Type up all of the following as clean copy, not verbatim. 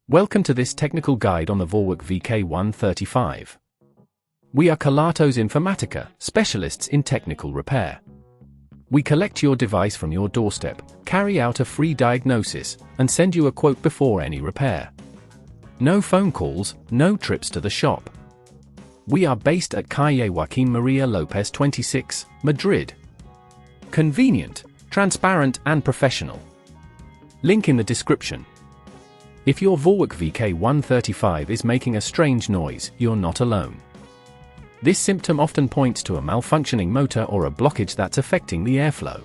Welcome to this technical guide on the Vorwerk VK 135. We are Kelatos Informatica, specialists in technical repair. We collect your device from your doorstep, carry out a free diagnosis, and send you a quote before any repair. No phone calls, no trips to the shop. We are based at Calle Joaquín María López 26, Madrid. Convenient, transparent and professional. Link in the description. If your Vorwerk VK 135 is making a strange noise, you're not alone. This symptom often points to a malfunctioning motor or a blockage that's affecting the airflow.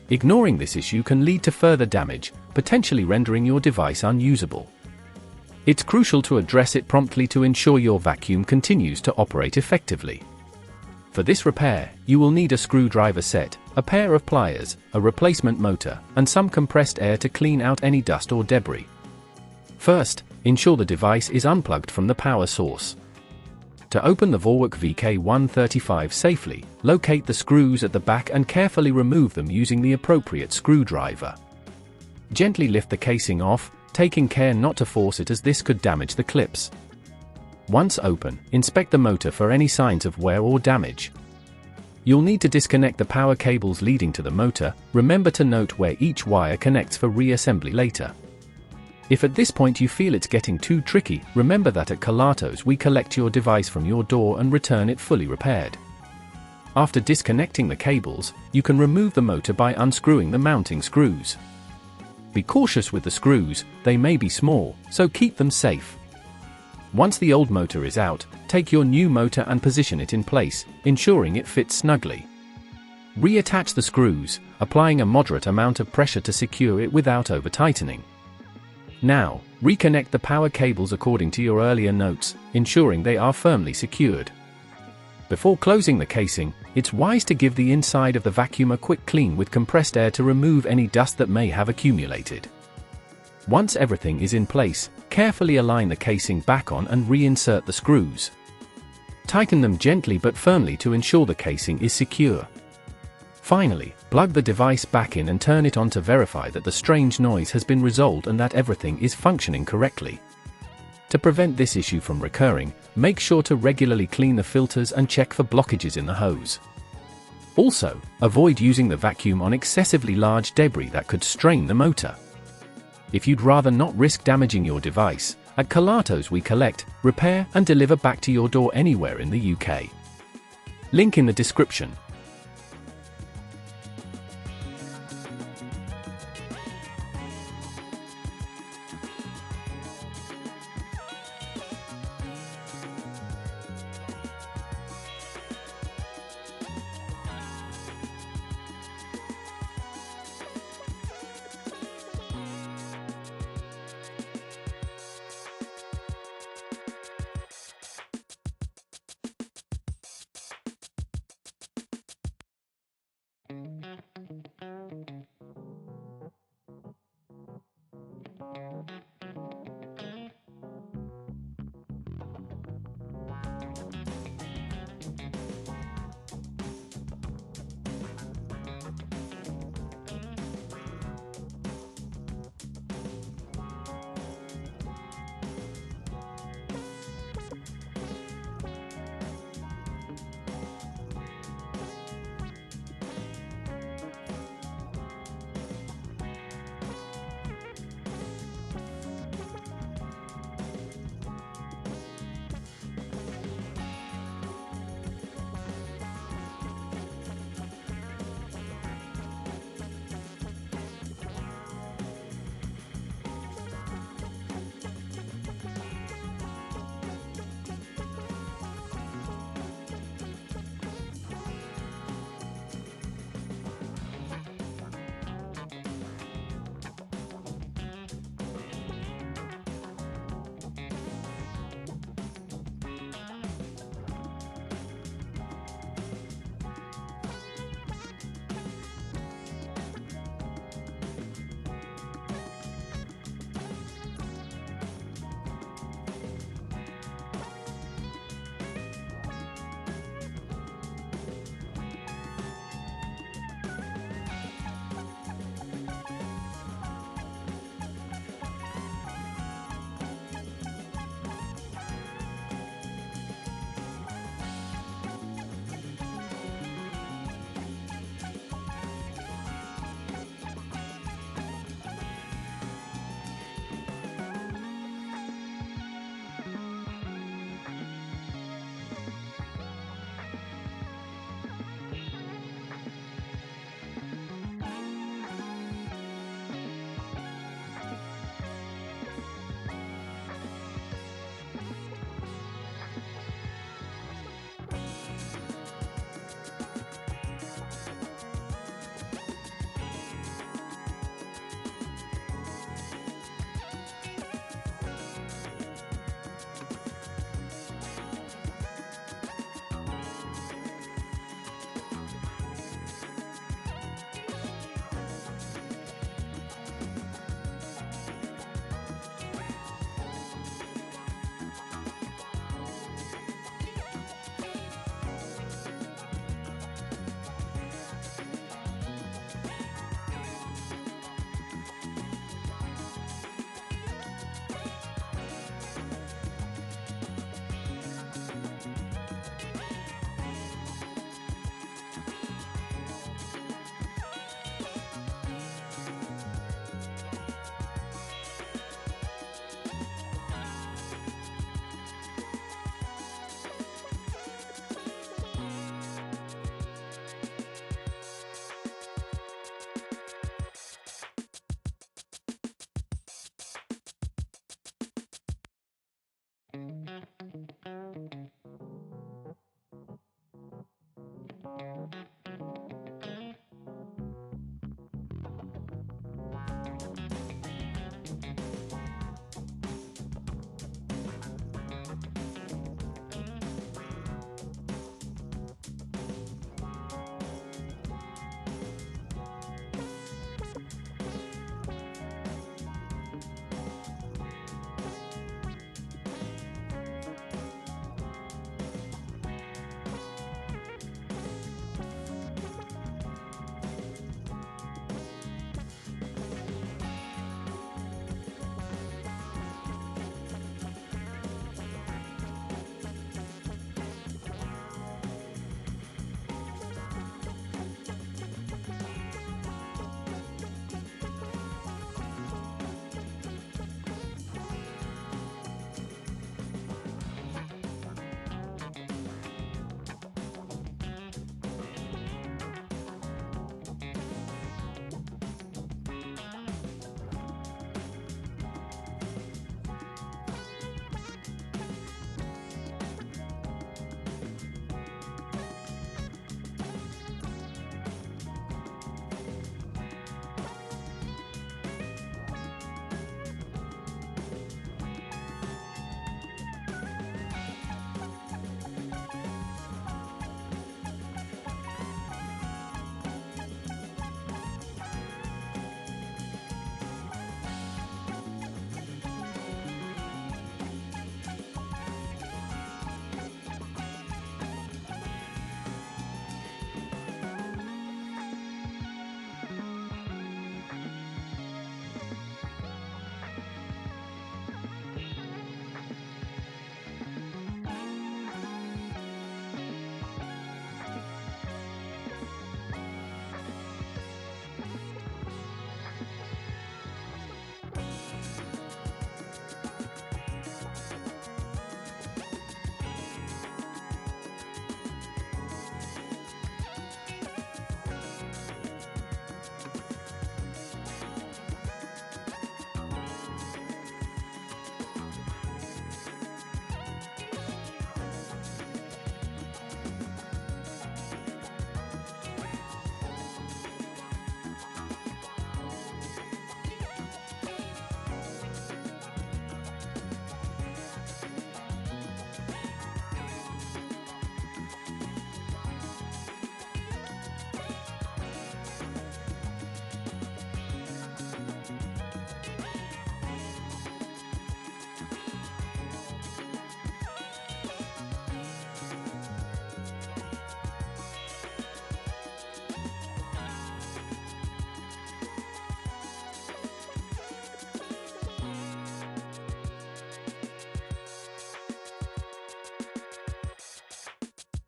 Ignoring this issue can lead to further damage, potentially rendering your device unusable. It's crucial to address it promptly to ensure your vacuum continues to operate effectively. For this repair, you will need a screwdriver set, a pair of pliers, a replacement motor, and some compressed air to clean out any dust or debris. First, ensure the device is unplugged from the power source. To open the Vorwerk VK 135 safely, locate the screws at the back and carefully remove them using the appropriate screwdriver. Gently lift the casing off, taking care not to force it as this could damage the clips. Once open, inspect the motor for any signs of wear or damage. You'll need to disconnect the power cables leading to the motor. Remember to note where each wire connects for reassembly later. If at this point you feel it's getting too tricky, remember that at Kelatos we collect your device from your door and return it fully repaired. After disconnecting the cables, you can remove the motor by unscrewing the mounting screws. Be cautious with the screws, they may be small, so keep them safe. Once the old motor is out, take your new motor and position it in place, ensuring it fits snugly. Reattach the screws, applying a moderate amount of pressure to secure it without over-tightening. Now, reconnect the power cables according to your earlier notes, ensuring they are firmly secured. Before closing the casing, it's wise to give the inside of the vacuum a quick clean with compressed air to remove any dust that may have accumulated. Once everything is in place, carefully align the casing back on and reinsert the screws. Tighten them gently but firmly to ensure the casing is secure. Finally, plug the device back in and turn it on to verify that the strange noise has been resolved and that everything is functioning correctly. To prevent this issue from recurring, make sure to regularly clean the filters and check for blockages in the hose. Also, avoid using the vacuum on excessively large debris that could strain the motor. If you'd rather not risk damaging your device, at Kelatos we collect, repair and deliver back to your door anywhere in the UK. Link in the description.